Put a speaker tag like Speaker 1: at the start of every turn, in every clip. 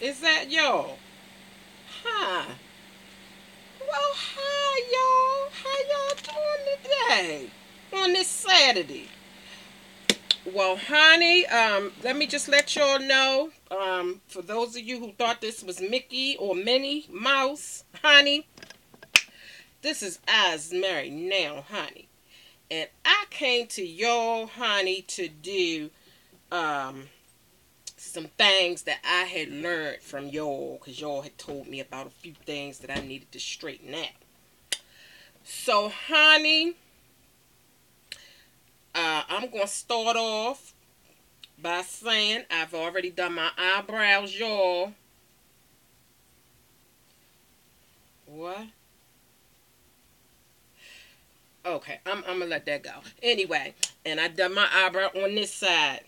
Speaker 1: Is that y'all? Huh. Well, hi, y'all. How y'all doing today? On this Saturday? Well, honey, let me just let y'all know, for those of you who thought this was Mickey or Minnie Mouse, honey, this is I's married now, honey. And I came to y'all, honey, to do, um, some things that I had learned from y'all, because y'all had told me about a few things that I needed to straighten out. So, honey, I'm going to start off by saying I've already done my eyebrows, y'all. What? Okay, I'm gonna let that go. Anyway, and I done my eyebrow on this side.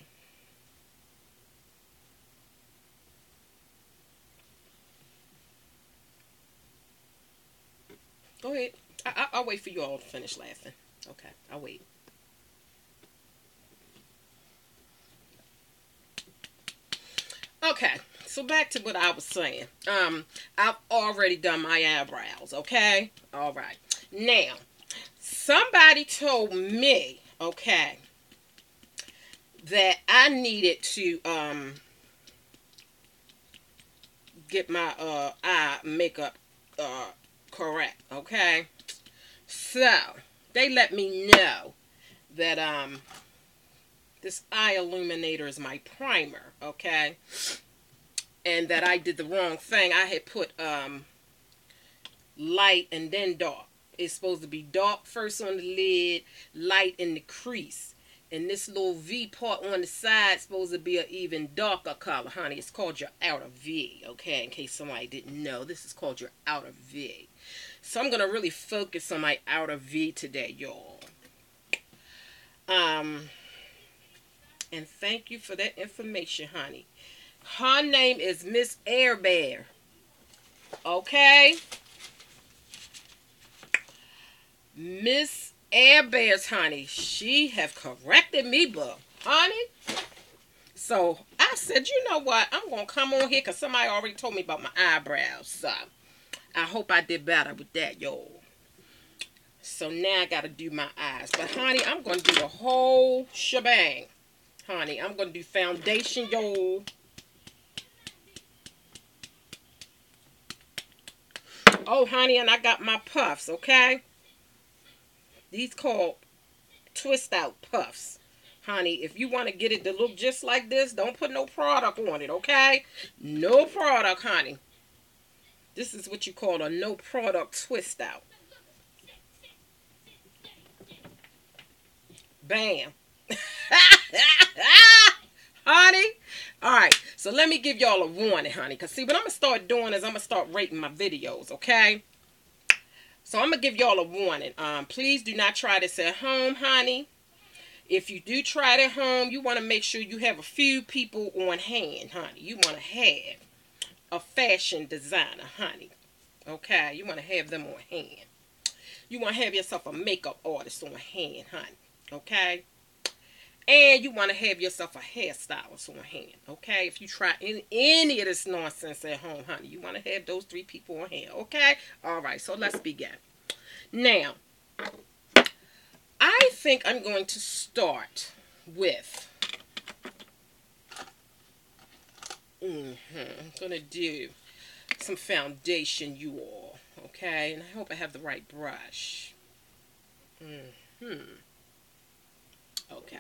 Speaker 1: Go ahead. I'll wait for you all to finish laughing. Okay, I'll wait. Okay, so back to what I was saying. I've already done my eyebrows. Okay, all right. Now, somebody told me, okay, that I needed to get my eye makeup uh correct. Okay, so they let me know that this eye illuminator is my primer. Okay, and that I did the wrong thing. I had put light and then dark. It's supposed to be dark first on the lid, light in the crease. And this little V part on the side is supposed to be an even darker color, honey. It's called your outer V, okay? In case somebody didn't know, this is called your outer V. So I'm going to really focus on my outer V today, y'all. Um, and thank you for that information, honey. Her name is Miss Air Bear, okay? Miss Air Bears, honey, she have corrected me, but honey. So I said, you know what? I'm gonna come on here because somebody already told me about my eyebrows. So I hope I did better with that, y'all. So now I gotta do my eyes. But honey, I'm gonna do the whole shebang. Honey, I'm gonna do foundation, y'all. Oh, honey, and I got my puffs, okay? These called twist out puffs. Honey, if you want to get it to look just like this, don't put no product on it, okay? No product, honey. This is what you call a no product twist out. Bam. Honey. All right. So let me give y'all a warning, honey. Because see, what I'm going to start doing is I'm going to start rating my videos, okay? So I'm going to give y'all a warning. Please do not try this at home, honey. If you do try it at home, you want to make sure you have a few people on hand, honey. You want to have a fashion designer, honey. Okay? You want to have them on hand. You want to have yourself a makeup artist on hand, honey. Okay? And you want to have yourself a hairstylist on hand. Okay? If you try any of this nonsense at home, honey, you want to have those three people on hand. Okay? All right. So let's begin. Now, I think I'm going to start with I'm gonna do some foundation, you all. Okay, and I hope I have the right brush. Okay.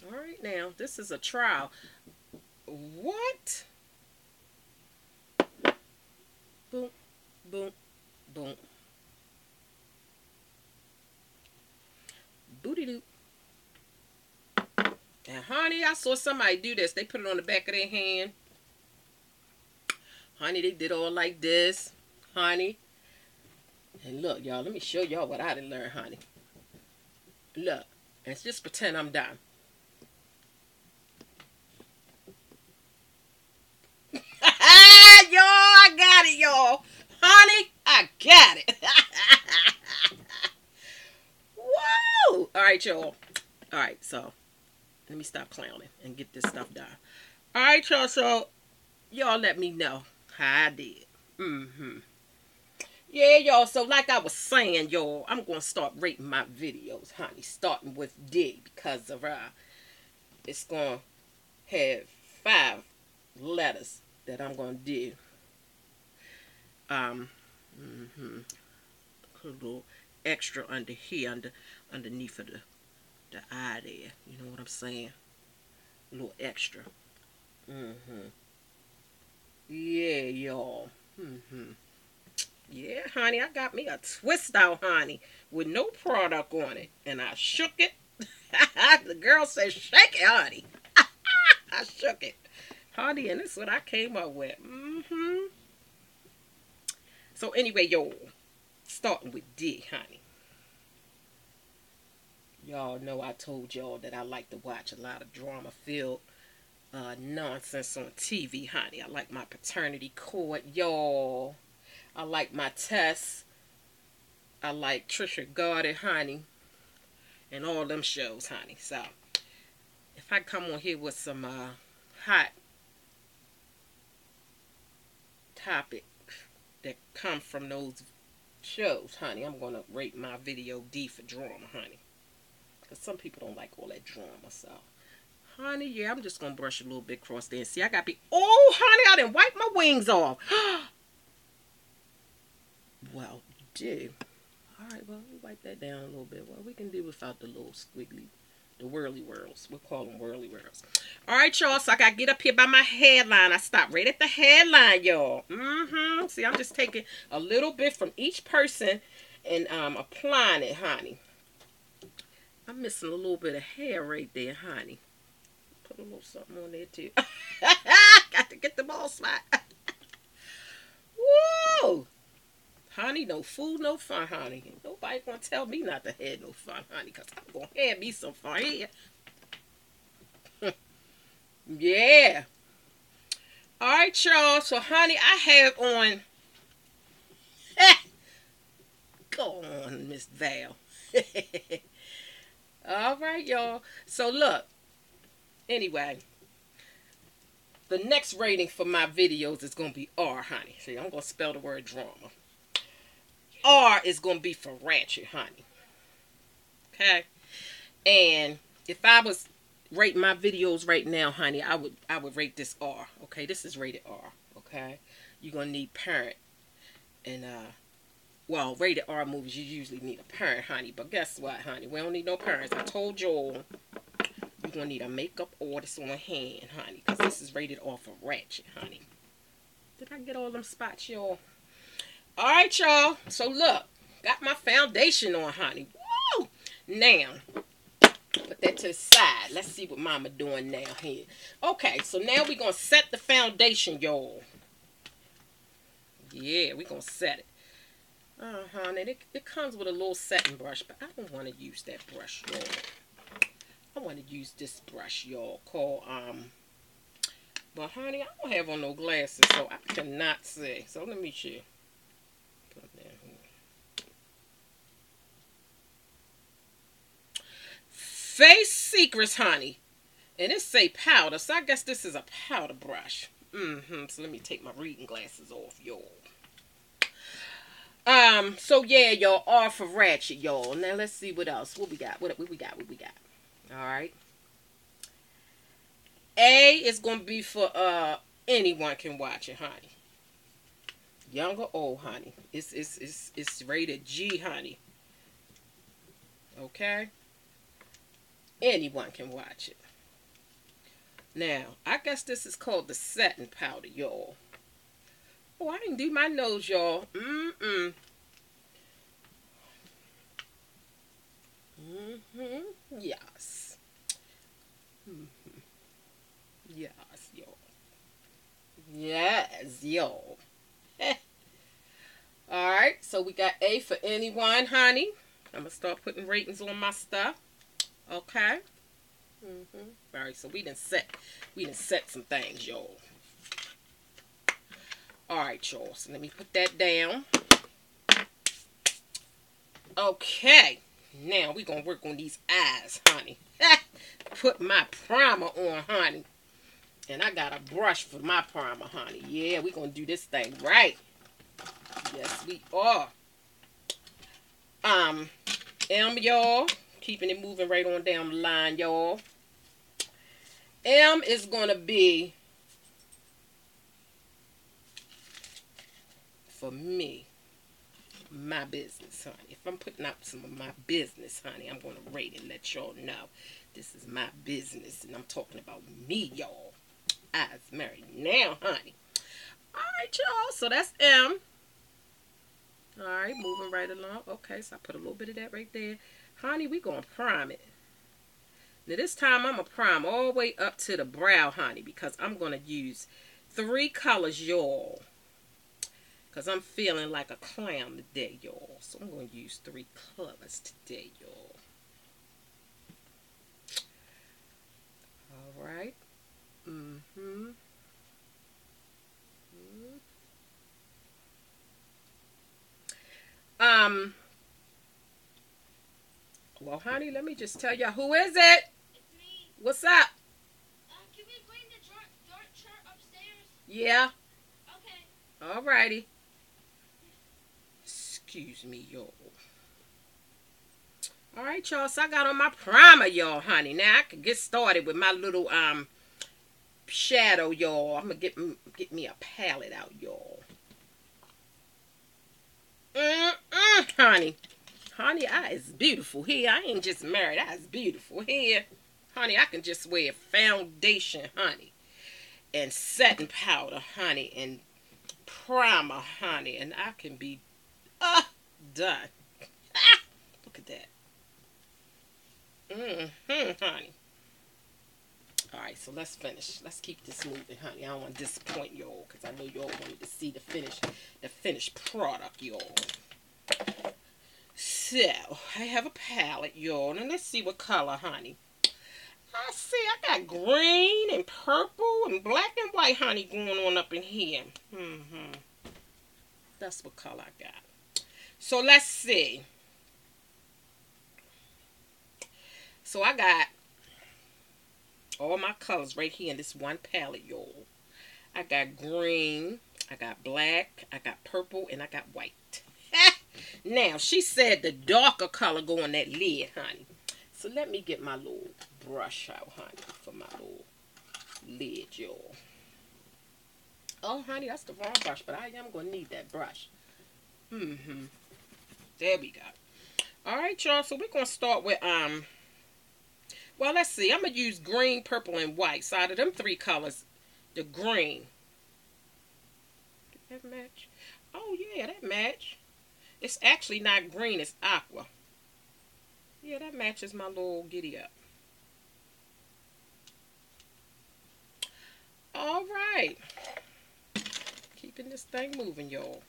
Speaker 1: All right, now this is a trial. What? Boom, boom, boom. Booty doo. And honey, I saw somebody do this. They put it on the back of their hand. Honey, they did all like this. Honey. And look, y'all, let me show y'all what I done learned, honey. Look, and just pretend I'm done. Y'all, I got it, y'all. Honey, I got it. Woo! All right, y'all. All right, so let me stop clowning and get this stuff done. All right, y'all. So Y'all let me know how I did. Mm-hmm. Yeah, y'all. So like I was saying, y'all, I'm going to start rating my videos, honey. Starting with D because of it's going to have 5 letters that I'm going to do. Um, mm-hmm. Put a little extra under here, underneath of the eye there. You know what I'm saying? A little extra. Mm-hmm. Yeah, y'all. Mm-hmm. Yeah, honey, I got me a twist out, honey, with no product on it. And I shook it. The girl said, shake it, honey. I shook it. Honey, and this is what I came up with. Mm-hmm. So anyway, y'all, starting with D, honey. Y'all know I told y'all that I like to watch a lot of drama-filled nonsense on TV, honey. I like my paternity court, y'all. I like my tests. I like Trisha Gardner, honey, and all them shows, honey. So, if I come on here with some hot topic that come from those shows, honey, I'm going to rate my video D for drama, honey. Because some people don't like all that drama, so. Honey, yeah, I'm just going to brush a little bit across there and see. I got to be, oh, honey, I didn't wipe my wings off. Well, do. All right, well, we wipe that down a little bit. Well, we can do without the little squiggly, the whirly whirls. We'll call them whirly whirls. All right, y'all, so I got to get up here by my headline. I stopped right at the headline, y'all. Mm-hmm. See, I'm just taking a little bit from each person and applying it, honey. I'm missing a little bit of hair right there, honey. Put a little something on there, too. Got to get the ball spot. Woo! Honey, no food, no fun, honey. Ain't nobody gonna tell me not to have no fun, honey, because I'm gonna have me some fun here. Yeah. Alright, y'all. So, honey, I have on... Go on, Miss Val. Alright, y'all. So, look. Anyway. The next rating for my videos is gonna be R, honey. See, I'm gonna spell the word drama. R is going to be for Ratchet, honey. Okay? And if I was rating my videos right now, honey, I would rate this R. Okay? This is rated R. Okay? You're going to need parent. And, well, rated R movies, you usually need a parent, honey. But guess what, honey? We don't need no parents. I told y'all you're going to need a makeup artist on hand, honey. Because this is rated R for Ratchet, honey. Did I get all them spots, y'all? Alright, y'all. So, look. Got my foundation on, honey. Woo! Now, put that to the side. Let's see what mama doing now here. Okay, so now we're going to set the foundation, y'all. Yeah, we're going to set it. Honey, it comes with a little setting brush, but I don't want to use that brush, y'all. I want to use this brush, y'all, called, but, honey, I don't have on no glasses, so I cannot see. So, let me show you. Face Secrets, honey. And it say powder, so I guess this is a powder brush. So let me take my reading glasses off, y'all. So yeah, y'all, R for Ratchet, y'all. Now let's see what else. What we got? What we got? Alright. A is gonna be for anyone can watch it, honey. Young or old, honey. It's rated G, honey. Okay? Anyone can watch it. Now, I guess this is called the setting powder, y'all. Oh, I didn't do my nose, y'all. Yes. Yes, y'all. Yes, y'all. Alright, so we got A for anyone, honey. I'm going to start putting ratings on my stuff. Okay. Alright, so we done set some things, y'all. Alright, y'all. So let me put that down. Okay. Now we gonna work on these eyes, honey. Put my primer on, honey. And I got a brush for my primer, honey. Yeah, we're going to do this thing right. Yes, we are. Y'all. Keeping it moving right on down the line, y'all. Is going to be, for me, my business, honey. If I'm putting out some of my business, honey, I'm going to rate and let y'all know this is my business. And I'm talking about me, y'all. I's married now, honey. All right, y'all. So that's M. All right, moving right along. Okay, so I put a little bit of that right there. Honey, we going to prime it. Now, this time, I'm going to prime all the way up to the brow, honey, because I'm going to use 3 colors, y'all. Because I'm feeling like a clown today, y'all. So, I'm going to use 3 colors today, y'all. All right. Well, honey, let me just tell y'all, who is it?
Speaker 2: It's me.
Speaker 1: What's up?
Speaker 2: Can we bring the dark chart upstairs?
Speaker 1: Yeah.
Speaker 2: Okay.
Speaker 1: Alrighty. Excuse me, y'all. Alright, y'all. So I got on my primer, y'all, honey. Now I can get started with my little shadow, y'all. I'm gonna get me a palette out, y'all. Honey. Honey, I is beautiful here. I ain't just married. I is beautiful here. Honey, I can just wear foundation, honey. And setting powder, honey. And primer, honey. And I can be done. Look at that. Honey. Alright, so let's finish. Let's keep this moving, honey. I don't want to disappoint y'all because I know y'all wanted to see the finished product, y'all. So, I have a palette, y'all. And let's see what color, honey. I see I got green and purple and black and white, honey, going on up in here. That's what color I got. So, let's see. So, I got all my colors right here in this one palette, y'all. I got green, I got black, I got purple, and I got white. Now, she said the darker color go on that lid, honey. So let me get my little brush out, honey, for my little lid, y'all. Oh, honey, that's the wrong brush, but I am going to need that brush. There we go. All right, y'all, so we're going to start with, well, let's see. I'm going to use green, purple, and white. So out of them 3 colors, the green. Did that match? Oh, yeah, that match. It's actually not green. It's aqua. Yeah, that matches my little giddy up. All right. Keeping this thing moving, y'all.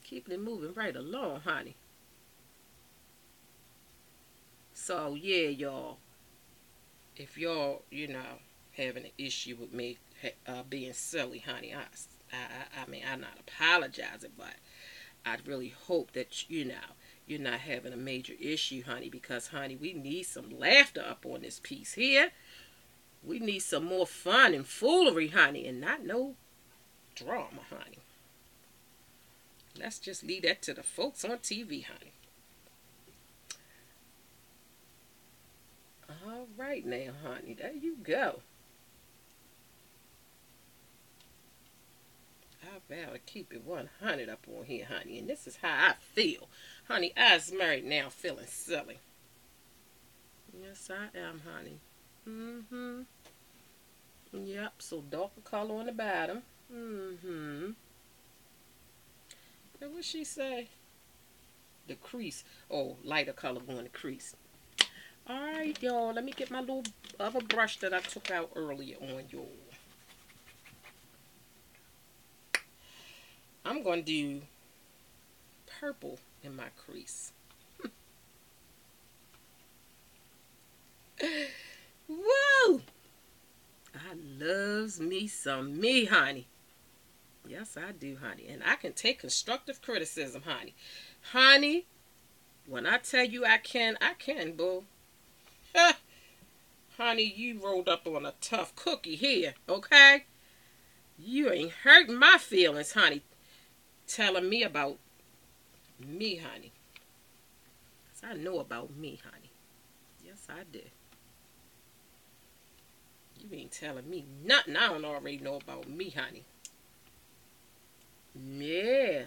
Speaker 1: Keeping it moving right along, honey. So, yeah, y'all. If y'all, having an issue with me being silly, honey, I mean, I'm not apologizing, but I really hope that, you're not having a major issue, honey, because, honey, we need some laughter up on this piece here. We need some more fun and foolery, honey, and not no drama, honey. Let's just leave that to the folks on TV, honey. All right now, honey. There you go. I vow to keep it 100 up on here, honey. And this is how I feel. Honey, I's married now feeling silly. Yes, I am, honey. Yep, so darker color on the bottom. And what she say? The crease. Oh, lighter color on the crease. Alright, y'all. Let me get my little other brush that I took out earlier on, y'all. I'm going to do purple in my crease. Woo! I loves me some me, honey. Yes, I do, honey. And I can take constructive criticism, honey. Honey, when I tell you I can, boo. Honey, you rolled up on a tough cookie here, okay? You ain't hurting my feelings, honey. Telling me about me, honey. 'Cause I know about me, honey. Yes, I did. You ain't telling me nothing I don't already know about me, honey. Yeah.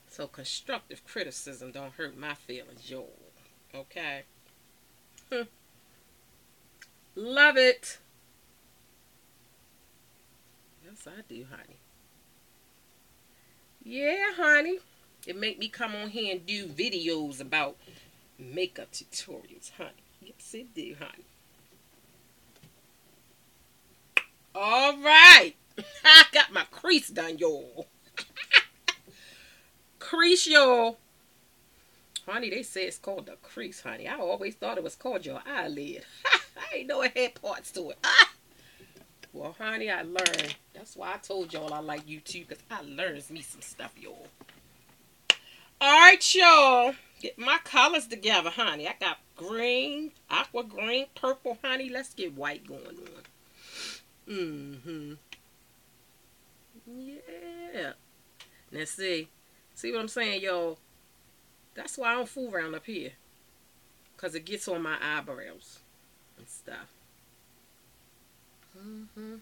Speaker 1: So constructive criticism don't hurt my feelings, yo. Okay? Love it. Yes, I do, honey. Yeah, honey. It make me come on here and do videos about makeup tutorials, honey. Yes, it do, honey. All right. I got my crease done, y'all. Crease, y'all. Honey, they say it's called the crease, honey. I always thought it was called your eyelid. I ain't know it had parts to it. Well, honey, I learned. That's why I told y'all I like YouTube, because I learns me some stuff, y'all. All right, y'all. Get my colors together, honey. I got green, aqua green, purple, honey. Let's get white going on. Mm-hmm. Yeah. Now, see what I'm saying, y'all? That's why I don't fool around up here. Because it gets on my eyebrows and stuff. Mm-hmm.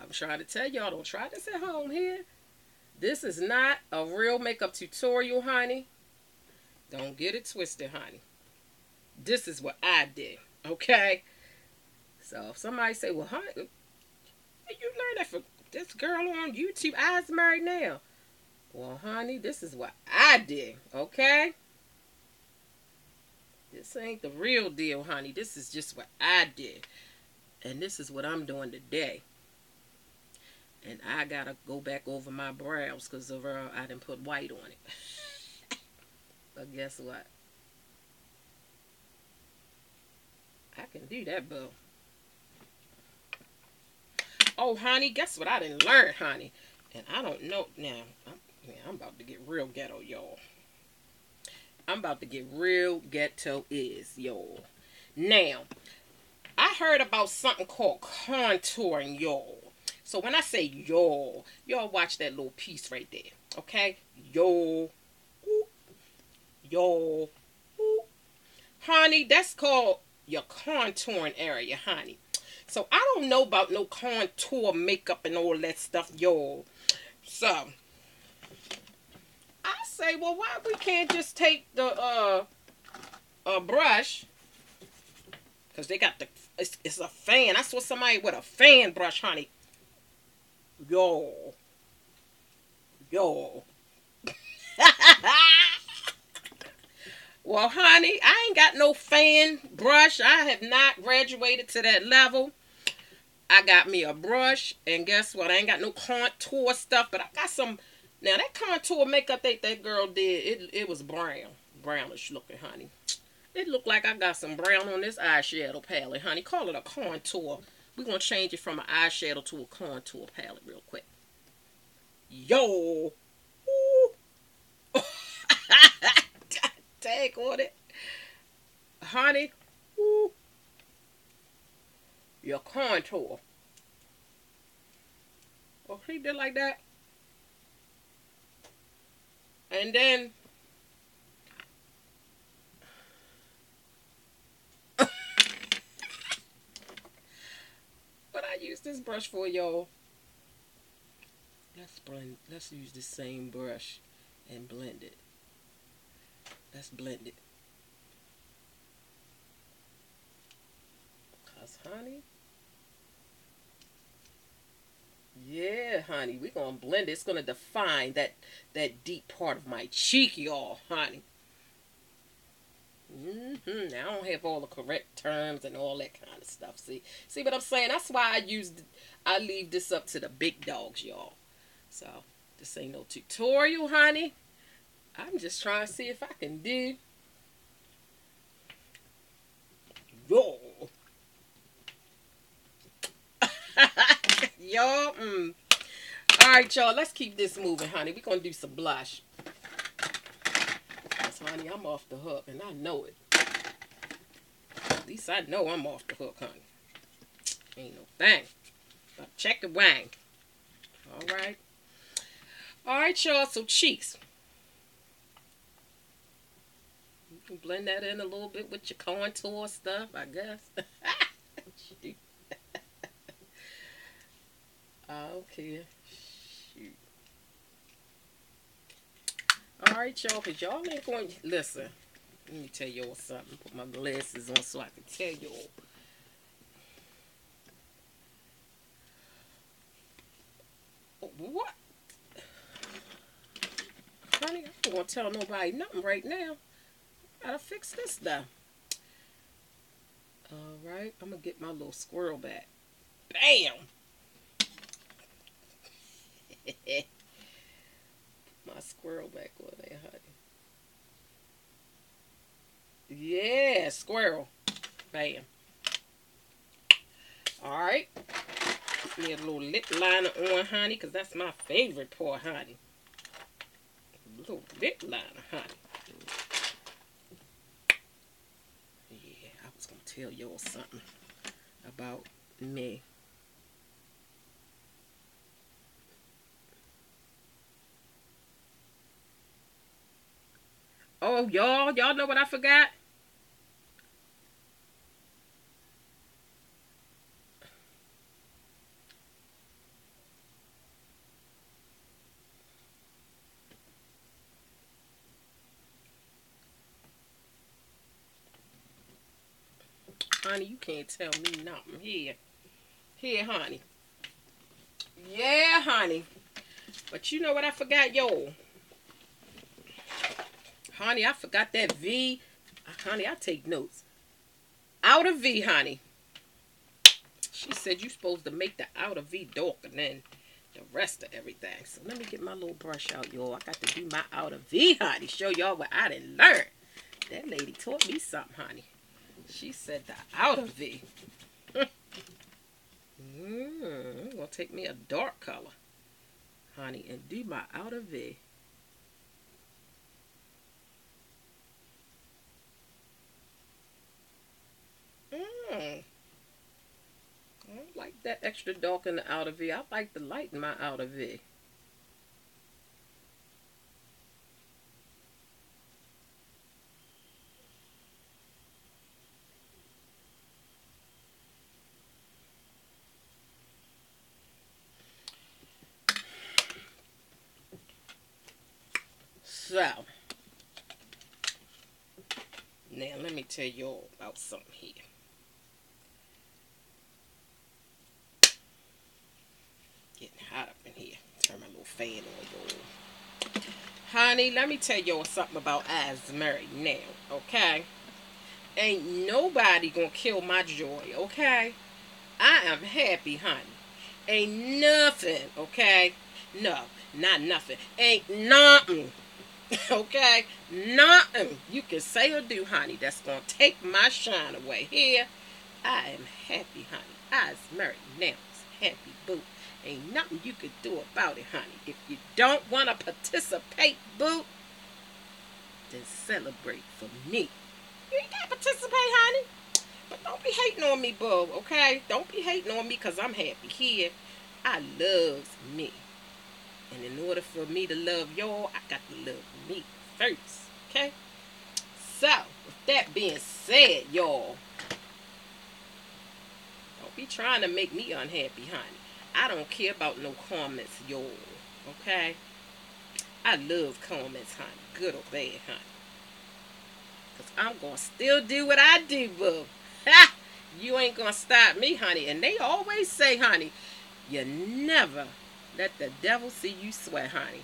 Speaker 1: I'm trying to tell y'all, don't try this at home here. This is not a real makeup tutorial, honey. Don't get it twisted, honey. This is what I did, okay? So if somebody say, well, honey, you learned that from this girl on YouTube, I's married now. Well, honey, this is what I did, okay? This ain't the real deal, honey. This is just what I did. And this is what I'm doing today. And I gotta go back over my brows because I didn't put white on it. But guess what? I can do that, boo. Oh, honey, guess what I didn't learn, honey? And I don't know now. I'm about to get real ghetto, y'all. I'm about to get real ghetto y'all. Now, I heard about something called contouring, y'all. So when I say y'all watch that little piece right there, okay? Y'all, y'all, honey, that's called your contouring area, honey. So I don't know about no contour makeup and all that stuff, y'all. So I say, well, why we can't just take the brush? Because they got it's a fan. I saw somebody with a fan brush, honey. Yo. Well, honey, I ain't got no fan brush. I have not graduated to that level. I got me a brush, and guess what? I ain't got no contour stuff, but I got some. Now, that contour makeup that girl did, it was brownish looking, honey. It looked like I got some brown on this eyeshadow palette, honey. Call it a contour. We're going to change it from an eyeshadow to a contour palette real quick. Yo! Ooh. Tag on it. Honey. Ooh. Your contour. Oh, he did like that. And then what I use this brush for, y'all. Let's use the same brush and blend it. Let's blend it. Cause honey. Yeah, honey. We're gonna blend it. It's gonna define that deep part of my cheek, y'all, honey. Now I don't have all the correct terms and all that kind of stuff. See what I'm saying? That's why I leave this up to the big dogs, y'all. So this ain't no tutorial, honey. I'm just trying to see if I can do. Yo. Y'all. All right, y'all. Let's keep this moving, honey. We're gonna do some blush. honey, I'm off the hook, and I know it. At least I know I'm off the hook, honey. Ain't no thing. But check the wang. All right. All right, y'all. So cheeks. You can blend that in a little bit with your contour stuff, I guess. Shoot. I don't care. Shoot. All right, y'all, because y'all ain't going to listen. Let me tell y'all something. Put my glasses on so I can tell y'all. What? Honey, I ain't going to tell nobody nothing right now. Gotta fix this stuff. All right, I'm going to get my little squirrel back. Bam! My squirrel back on there, honey. Yeah, squirrel. Bam. Alright. Need a little lip liner on, honey, because that's my favorite part, honey. A little lip liner, honey. Yeah, I was going to tell y'all something about me. Oh, y'all know what I forgot? Honey, you can't tell me nothing. Here, honey. Yeah, honey. But you know what I forgot, yo? Honey, I forgot that V. Honey, I take notes. Outer V, honey. She said you're supposed to make the outer V darker than the rest of everything. So let me get my little brush out, y'all. I got to do my outer V, honey. Show y'all what I done learned. That lady taught me something, honey. She said the outer V. I'm going to take me a dark color, honey, and do my outer V. I don't like that extra dark in the outer V. I like the light in my outer V. So, now let me tell y'all about something here. Getting hot up in here. Turn my little fan on, y'all. Honey, let me tell y'all something about I's married now, okay? Ain't nobody gonna kill my joy, okay? I am happy, honey. Ain't nothing, okay? No, not nothing. Ain't nothing, okay? Nothing you can say or do, honey, that's gonna take my shine away. Here, I am happy, honey. I's married now. Happy, boo. Ain't nothing you can do about it, honey. If you don't want to participate, boo, then celebrate for me. You ain't got to participate, honey. But don't be hating on me, boo, okay? Don't be hating on me because I'm happy here. I loves me. And in order for me to love y'all, I got to love me first, okay? So, with that being said, y'all, don't be trying to make me unhappy, honey. I don't care about no comments, y'all, okay? I love comments, honey, good or bad, honey. Because I'm going to still do what I do, boo. Ha! You ain't going to stop me, honey. And they always say, honey, you never let the devil see you sweat, honey.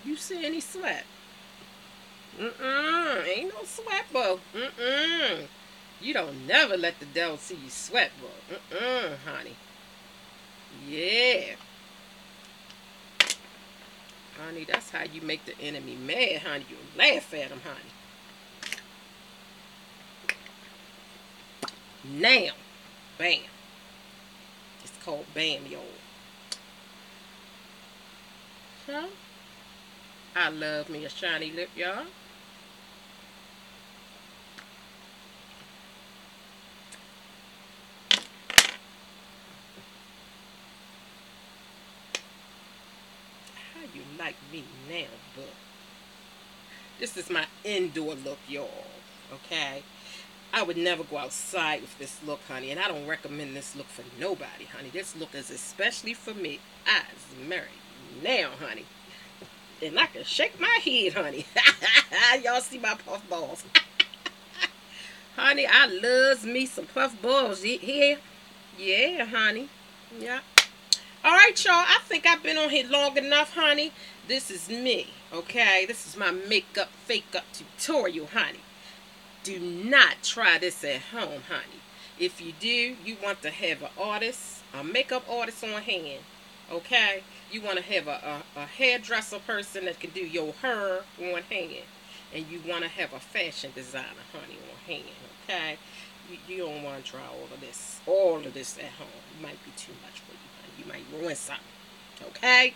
Speaker 1: You see any sweat? Ain't no sweat, boo. You don't never let the devil see you sweat, boo. Honey. Yeah. Honey, that's how you make the enemy mad, honey. You laugh at him, honey. Now. Bam. It's called bam, y'all. So, I love me a shiny lip, y'all. How you like me now, boo? This is my indoor look, y'all. Okay? I would never go outside with this look, honey, and I don't recommend this look for nobody, honey. This look is especially for me. I's married now, honey. And I can shake my head, honey. Y'all see my puff balls. Honey, I loves me some puff balls here. Yeah, honey. Yeah. All right, y'all. I think I've been on here long enough, honey. This is me, okay? This is my makeup, fake up tutorial, honey. Do not try this at home, honey. If you do, you want to have an artist, a makeup artist on hand, okay? You want to have a hairdresser person that can do your hair on hand. And you want to have a fashion designer, honey, on hand, okay? You don't want to try all of this at home. It might be too much for you, honey. You might ruin something, okay?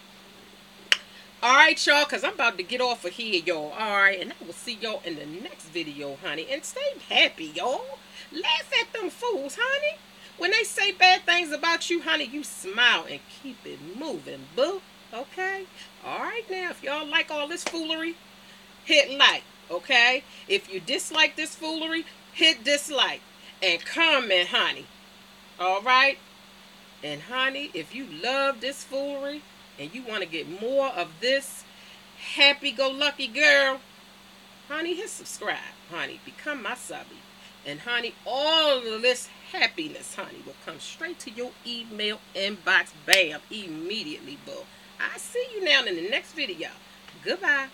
Speaker 1: Alright, y'all, because I'm about to get off of here, y'all. Alright, and I will see y'all in the next video, honey. And stay happy, y'all. Laugh at them fools, honey. When they say bad things about you, honey, you smile and keep it moving, boo. Okay? Alright, now, if y'all like all this foolery, hit like, okay? If you dislike this foolery, hit dislike. And comment, honey. Alright? And, honey, if you love this foolery, and you want to get more of this happy-go-lucky girl, honey, hit subscribe, honey. Become my subby. And, honey, all of this happiness, honey, will come straight to your email inbox, bam, immediately, boo. I see you now in the next video. Goodbye.